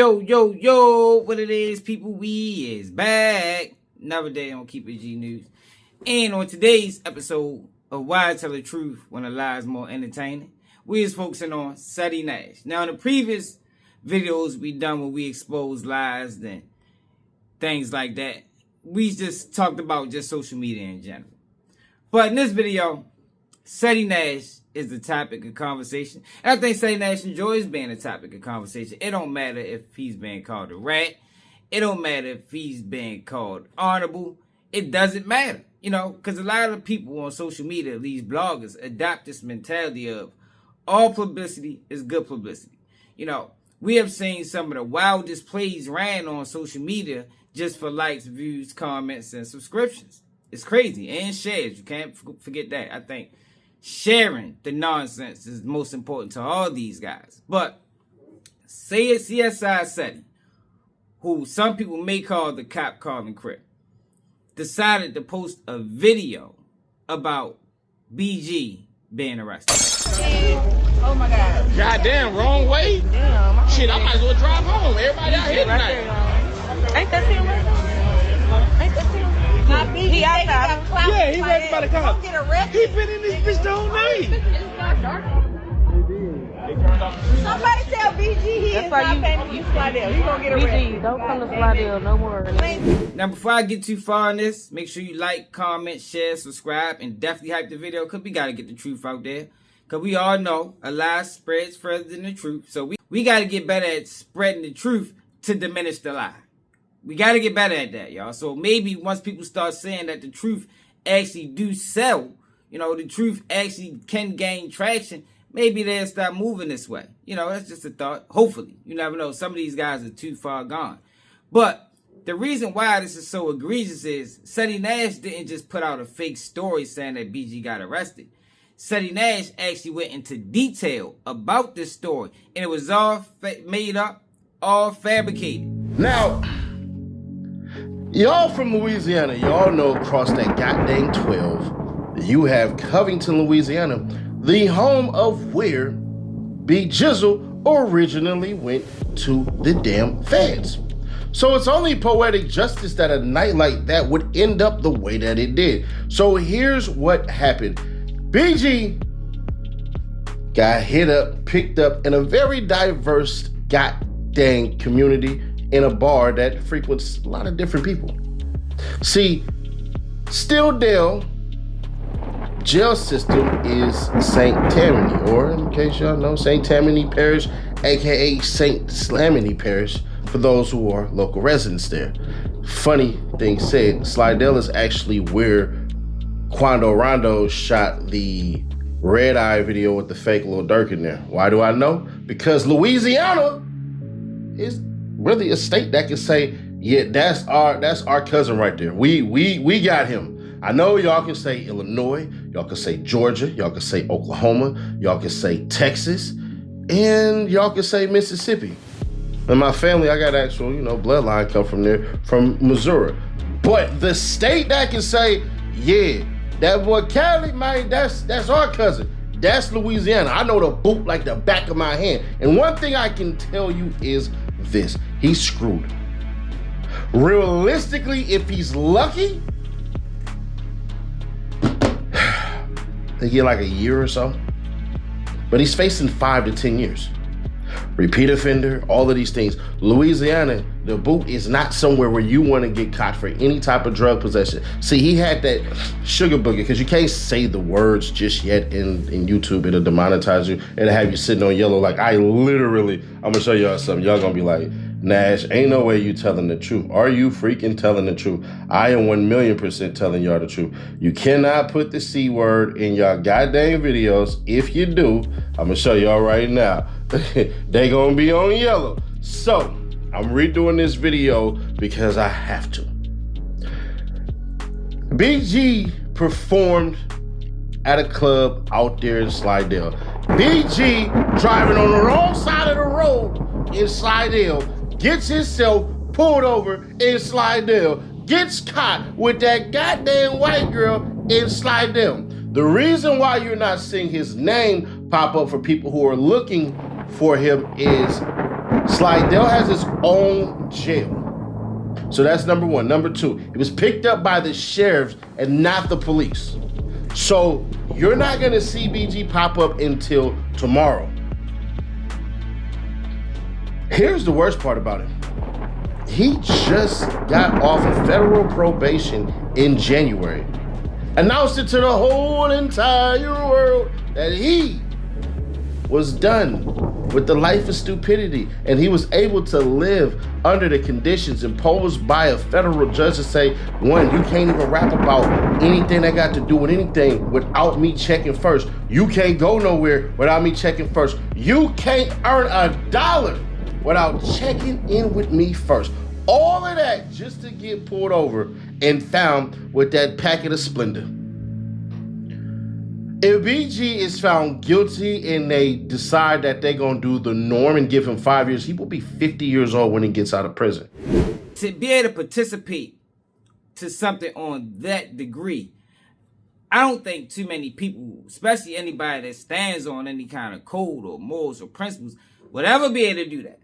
Yo, what it is, people, we is back. Another day on Keep It G News. And on today's episode of Why Tell the Truth When a Lie is More Entertaining, we is focusing on Ceddy Nash. Now, in the previous videos we done where we exposed lies and things like that, we just talked about just social media in general. But in this video, Ceddy Nash is the topic of conversation. And I think Ceddy Nash enjoys being a topic of conversation. It don't matter if he's being called a rat. It don't matter if he's being called honorable. It doesn't matter, because a lot of people on social media, these bloggers, adopt this mentality of all publicity is good publicity. We have seen some of the wildest plays ran on social media just for likes, views, comments, and subscriptions. It's crazy. And shares. You can't forget that. I think sharing the nonsense is most important to all these guys. But say it CSI Ceddy, who some people may call the Cop Calling Crip, decided to post a video about BG being arrested. Oh my God. Goddamn, wrong way? Damn. Shit, I might as well drive home. Everybody out here tonight. Ain't that him right there? Ain't that him? He outside. Yeah, he right by the car. Don't get arrested. He been in this bitch the whole night. Somebody tell BG he is not paying you Slidell. He gonna get arrested. BG, don't come to Slidell no more. Now, before I get too far on this, make sure you like, comment, share, subscribe, and definitely hype the video because we got to get the truth out there. Because we all know a lie spreads further than the truth. So we got to get better at spreading the truth to diminish the lie. We got to get better at that, y'all. So maybe once people start saying that the truth actually do sell, the truth actually can gain traction, maybe they'll start moving this way. That's just a thought. Hopefully. You never know. Some of these guys are too far gone. But the reason why this is so egregious is Ceddy Nash didn't just put out a fake story saying that BG got arrested. Ceddy Nash actually went into detail about this story. And it was all made up, all fabricated. Now, y'all from Louisiana, y'all know across that goddamn 12, you have Covington, Louisiana, the home of where B Jizzle originally went to the damn feds. So it's only poetic justice that a night like that would end up the way that it did. So here's what happened. BG got hit up, picked up in a very diverse goddamn community in a bar that frequents a lot of different people. See, Stilldale jail system is St. Tammany, or in case y'all know, St. Tammany Parish, aka St. Slaminy Parish, for those who are local residents there. Funny thing said, Slidell is actually where Quando Rondo shot the Red Eye video with the fake Lil Durk in there. Why do I know? Because Louisiana is really a state that can say, yeah, that's our cousin right there. We got him. I know y'all can say Illinois, y'all can say Georgia, y'all can say Oklahoma, y'all can say Texas, and y'all can say Mississippi. And my family, I got actual, bloodline come from there, from Missouri. But the state that can say, yeah, that boy Cali, man, that's our cousin. That's Louisiana. I know the boot like the back of my hand. And one thing I can tell you is this. He's screwed. Realistically, if he's lucky, they get like a year or so. But he's facing 5 to 10 years. Repeat offender, all of these things. Louisiana, the boot is not somewhere where you want to get caught for any type of drug possession. See, he had that sugar boogie, because you can't say the words just yet in YouTube. It'll demonetize you. It'll have you sitting on yellow. Like, I'm going to show y'all something. Y'all going to be like, Nash, ain't no way you telling the truth. Are you freaking telling the truth? I am 1,000,000% telling y'all the truth. You cannot put the C word in y'all goddamn videos. If you do, I'm going to show y'all right now. They gonna be on yellow. So, I'm redoing this video because I have to. BG performed at a club out there in Slidell. BG driving on the wrong side of the road in Slidell, gets himself pulled over in Slidell, gets caught with that goddamn white girl in Slidell. The reason why you're not seeing his name pop up for people who are looking for him is Slidell has his own jail. So that's number one. Number two, it was picked up by the sheriffs and not the police. So you're not going to see BG pop up until tomorrow. Here's the worst part about it. He just got off of federal probation in January. Announced it to the whole entire world that he was done with the life of stupidity, and he was able to live under the conditions imposed by a federal judge to say, one, you can't even rap about anything that got to do with anything without me checking first. You can't go nowhere without me checking first. You can't earn $1 without checking in with me first. All of that just to get pulled over and found with that packet of Splendor. If BG is found guilty and they decide that they're going to do the norm and give him 5 years, he will be 50 years old when he gets out of prison. To be able to participate to something on that degree, I don't think too many people, especially anybody that stands on any kind of code or morals or principles, would ever be able to do that.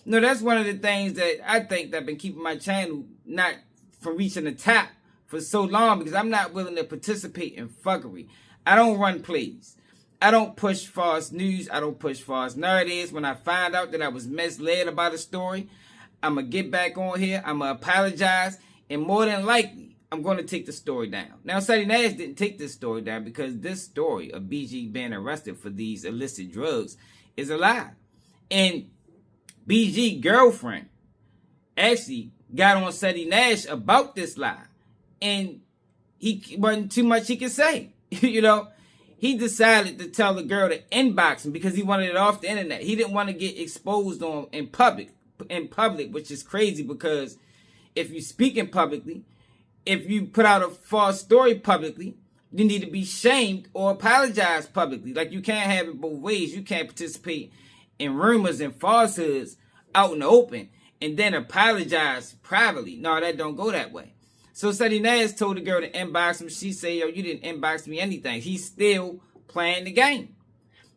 No, that's one of the things that I think that have been keeping my channel not from reaching the top for so long, because I'm not willing to participate in fuckery. I don't run plays. I don't push false news. I don't push false narratives. When I find out that I was misled about a story, I'm going to get back on here. I'm going to apologize. And more than likely, I'm going to take the story down. Now, Ceddy Nash didn't take this story down because this story of BG being arrested for these illicit drugs is a lie. And BG girlfriend actually got on Ceddy Nash about this lie. And he wasn't too much he could say. You know, he decided to tell the girl to inbox him because he wanted it off the internet. He didn't want to get exposed on in public, which is crazy because if you speak in publicly, if you put out a false story publicly, you need to be shamed or apologize publicly. Like, you can't have it both ways. You can't participate in rumors and falsehoods out in the open and then apologize privately. No, that don't go that way. So Ceddy Nash told the girl to inbox him. She said, yo, you didn't inbox me anything. He's still playing the game.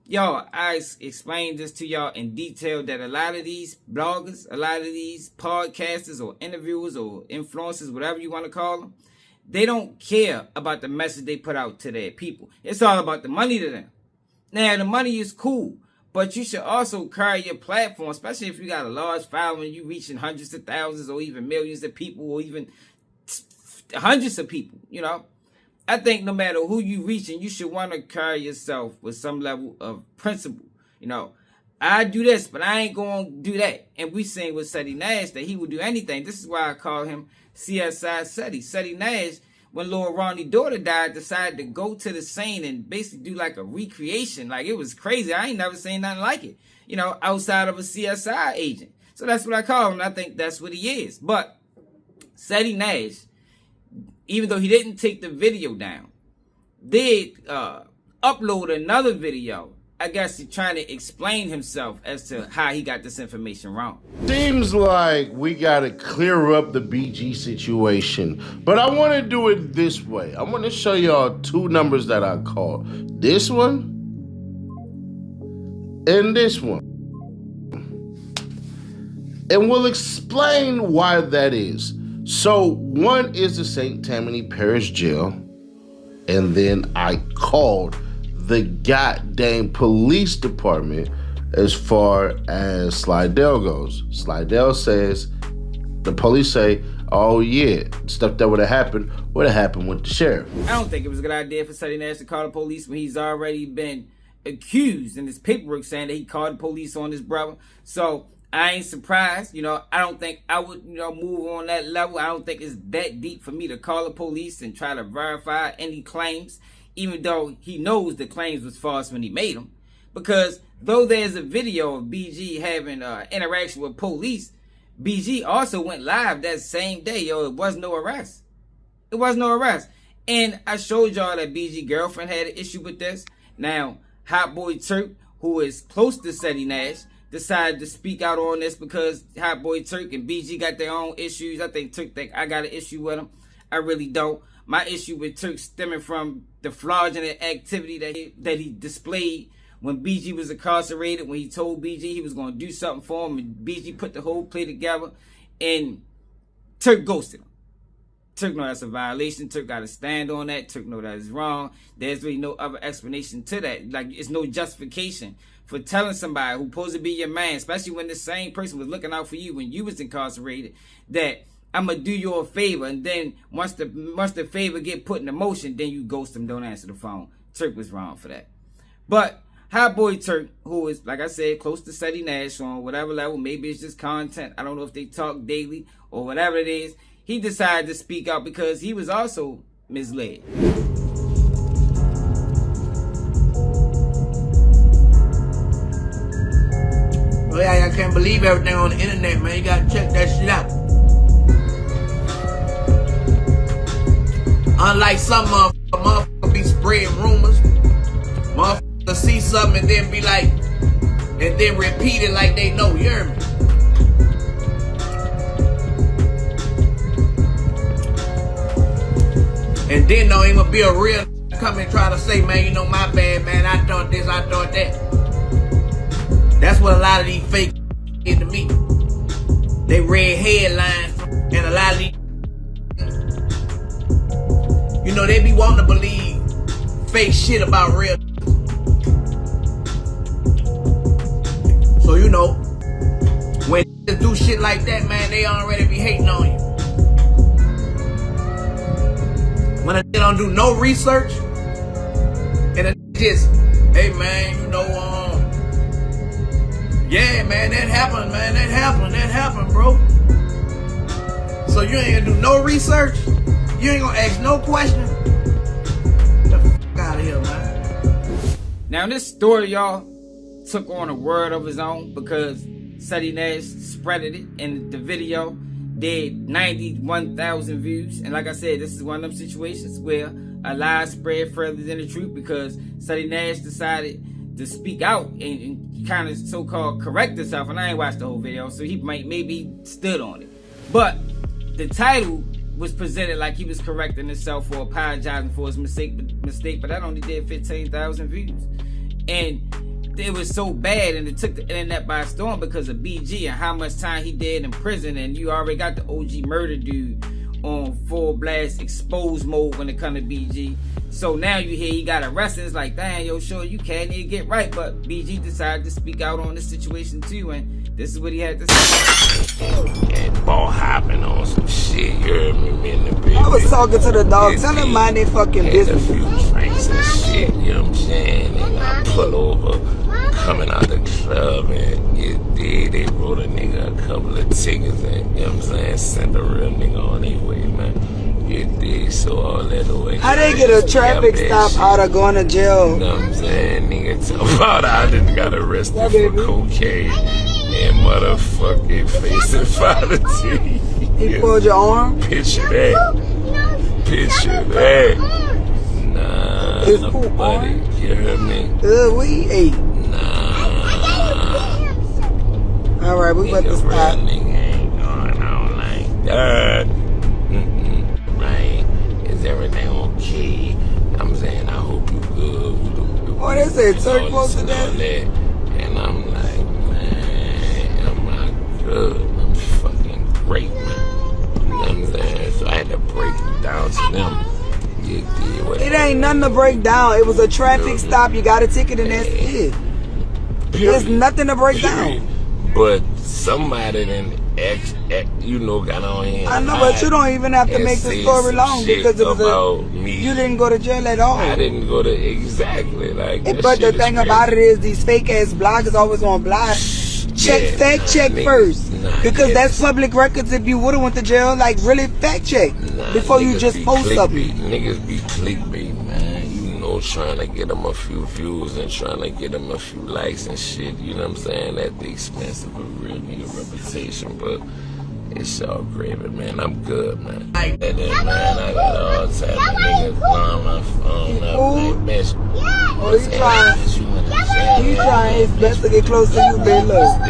Y'all, I explained this to y'all in detail that a lot of these bloggers, a lot of these podcasters or interviewers or influencers, whatever you want to call them, they don't care about the message they put out to their people. It's all about the money to them. Now, the money is cool, but you should also carry your platform, especially if you got a large following, you reaching hundreds of thousands or even millions of people or even hundreds of people, you know. I think no matter who you reaching, you should want to carry yourself with some level of principle. You know, I do this, but I ain't going to do that. And we seen with Ceddy Nash that he would do anything. This is why I call him CSI Ceddy. Ceddy Nash, when Lil Ronnie's daughter died, decided to go to the scene and basically do like a recreation. Like, it was crazy. I ain't never seen nothing like it, you know, outside of a CSI agent. So that's what I call him. I think that's what he is. But Ceddy Nash, even though he didn't take the video down, did upload another video. I guess he's trying to explain himself as to how he got this information wrong. Seems like we got to clear up the BG situation, but I want to do it this way. I want to show y'all two numbers that I called. This one and this one. And we'll explain why that is. So one is the St. Tammany Parish Jail, and then I called the goddamn police department as far as Slidell goes. Slidell says, the police say, oh yeah, stuff that would have happened with the sheriff. I don't think it was a good idea for Ceddy Nash to call the police when he's already been accused in his paperwork saying that he called the police on his brother. So I ain't surprised. You know, I don't think I would, you know, move on that level. I don't think it's that deep for me to call the police and try to verify any claims, even though he knows the claims was false when he made them. Because though there's a video of BG having interaction with police, BG also went live that same day. Yo, it was no arrest. It was no arrest. And I showed y'all that BG girlfriend had an issue with this. Now, Hot Boy Turk, who is close to Ceddy Nash, decided to speak out on this because Hot Boy Turk and BG got their own issues. I think Turk think I got an issue with him. I really don't. My issue with Turk stemming from the fraudulent activity that he displayed when BG was incarcerated, when he told BG he was going to do something for him, and BG put the whole play together, and Turk ghosted him. Turk know that's a violation. Turk got to stand on that. Turk know that is wrong. There's really no other explanation to that. Like, it's no justification for telling somebody who's supposed to be your man, especially when the same person was looking out for you when you was incarcerated, that I'm going to do you a favor, and then once the favor get put into motion, then you ghost them, don't answer the phone. Turk was wrong for that. But Hot Boy Turk, who is, like I said, close to Ceddy Nash on whatever level, maybe it's just content, I don't know if they talk daily or whatever it is, he decided to speak out because he was also misled. Oh yeah, I can't believe everything on the internet, man. You gotta check that shit out. Unlike some motherfuckers be spreading rumors, motherfuckers see something and then be like, and then repeat it like they know, you hear me? And then don't even be a real come and try to say, man, you know, my bad, man, I thought this, I thought that. That's what a lot of these fake did to me. They read headlines and a lot of these, you know, they be wanting to believe fake shit about real. So, you know, when they do shit like that, man, they already be hating on you. When a nigga don't do no research, and a just, hey man, you know, yeah man, that happened, bro. So you ain't gonna do no research, you ain't gonna ask no question. Get the fuck out of here, man. Now this story, y'all, took on a word of his own because Ceddy Nash spreaded it, and the video did 91,000 views. And like I said, this is one of them situations where a lie spread further than the truth because Ceddy Nash decided to speak out and kind of so-called correct himself. And I ain't watched the whole video, so he maybe stood on it. But the title was presented like he was correcting himself or apologizing for his mistake, but that only did 15,000 views. And it was so bad, and it took the internet by storm because of BG and how much time he did in prison. And you already got the OG murder dude on full blast expose mode when it comes to BG. So now you hear he got arrested. It's like, dang, yo, sure, you can't even get right. But BG decided to speak out on this situation too, and this is what he had to say. And ball hopping on some shit, you heard me in the bed. I was talking to the dog, tell him mind their fucking business. A few drinks and shit, you know what I'm saying? And I pull over, coming out the club, and they wrote a nigga a couple of tickets, and you know what I'm saying? Sent a real nigga on their way, man. So all that away. How they get a traffic stop out of going to jail? You know what I'm saying? Nigga talk about I just got arrested for cocaine and motherfucking face infidelity. He pulled your arm? Picture that. Picture that. Nah, it's cool, buddy. You heard me? We ate. Nah. Alright, we about to stop. Real nigga ain't going on like that. Right? Is everything okay? I'm saying I hope you good. Oh, they said Turk posted that? And I'm like, man, am I good? I'm fucking great, man. You know what I'm saying? So I had to break it down to them. It ain't nothing to break down. It was a traffic stop. You got a ticket and that's it. There's nothing to break down. But somebody then you know, got on here. I know, but you don't even have to make the story long because it was you didn't go to jail at all. I didn't go to exactly like. But the thing about it is, these fake ass bloggers always on blog. Fact check first, because that's public records. If you would have went to jail, like really fact check before you just post something. Niggas be clickbait, man. You know, trying to get them a few views and trying to get them a few likes and shit. You know what I'm saying? At the expense of a real nigga reputation, but it's all gravy, man. I'm good, man. And then, man, I got all type of niggas on my phone up, like, bitch. Oh, he trying his best to get close to you, babe. Look.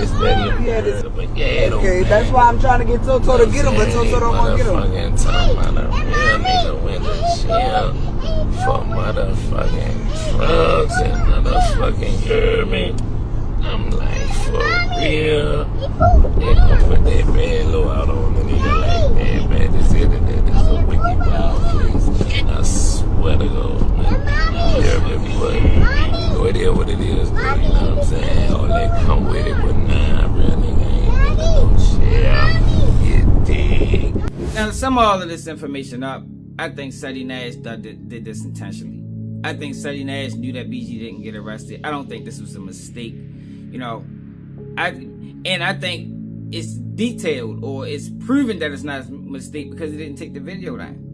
Okay, that's why I'm trying to get Toto to get him, but Toto don't want to get him. Motherfucking talking about a real nigga with a shell. for motherfucking drugs and motherfucking, you hear me? I'm like, for real? They gon' put that bad low out on the nigga like, man, this internet is a wicked wild place. I swear to God, man. You hear me? But no idea what it is, though, you know what I'm saying? All that come with it, but nah, real nigga ain't no shit. You dig? Now, to sum all of this information up, I think Ceddy Nash did this intentionally. I think Ceddy Nash knew that BG didn't get arrested. I don't think this was a mistake. You know, I think it's detailed, or it's proven that it's not a mistake because he didn't take the video down.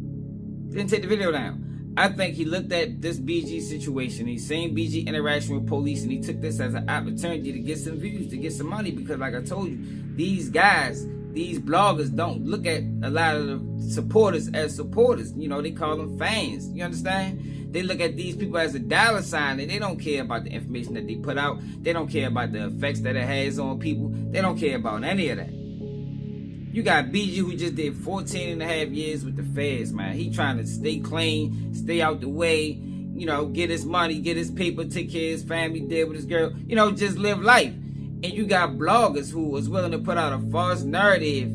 I think he looked at this BG situation, he's seen BG interaction with police, and he took this as an opportunity to get some views, to get some money, because like I told you, these guys, these bloggers don't look at a lot of the supporters as supporters. You know, they call them fans. You understand? They look at these people as a dollar sign, and they don't care about the information that they put out. They don't care about the effects that it has on people. They don't care about any of that. You got BG, who just did 14 and a half years with the feds, man. He trying to stay clean, stay out the way, you know, get his money, get his paper, take care of his family, deal with his girl, you know, just live life. And you got bloggers who was willing to put out a false narrative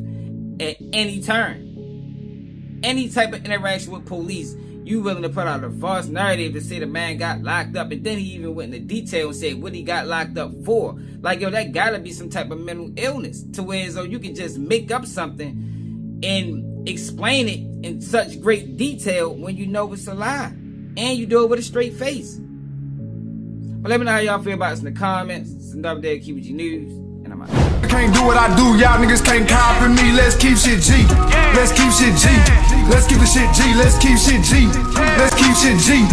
at any turn. Any type of interaction with police, you willing to put out a false narrative to say the man got locked up, and then he even went into detail and said what he got locked up for. Like, yo, that gotta be some type of mental illness, to where as though you can just make up something and explain it in such great detail when you know it's a lie, and you do it with a straight face. But let me know how y'all feel about this in the comments. It's another day of Keep It G News, and I'm out. I can't do what I do, y'all niggas can't copy me. Let's keep shit G. Let's keep shit G. Let's keep the shit G. Let's keep shit G. Let's keep shit G.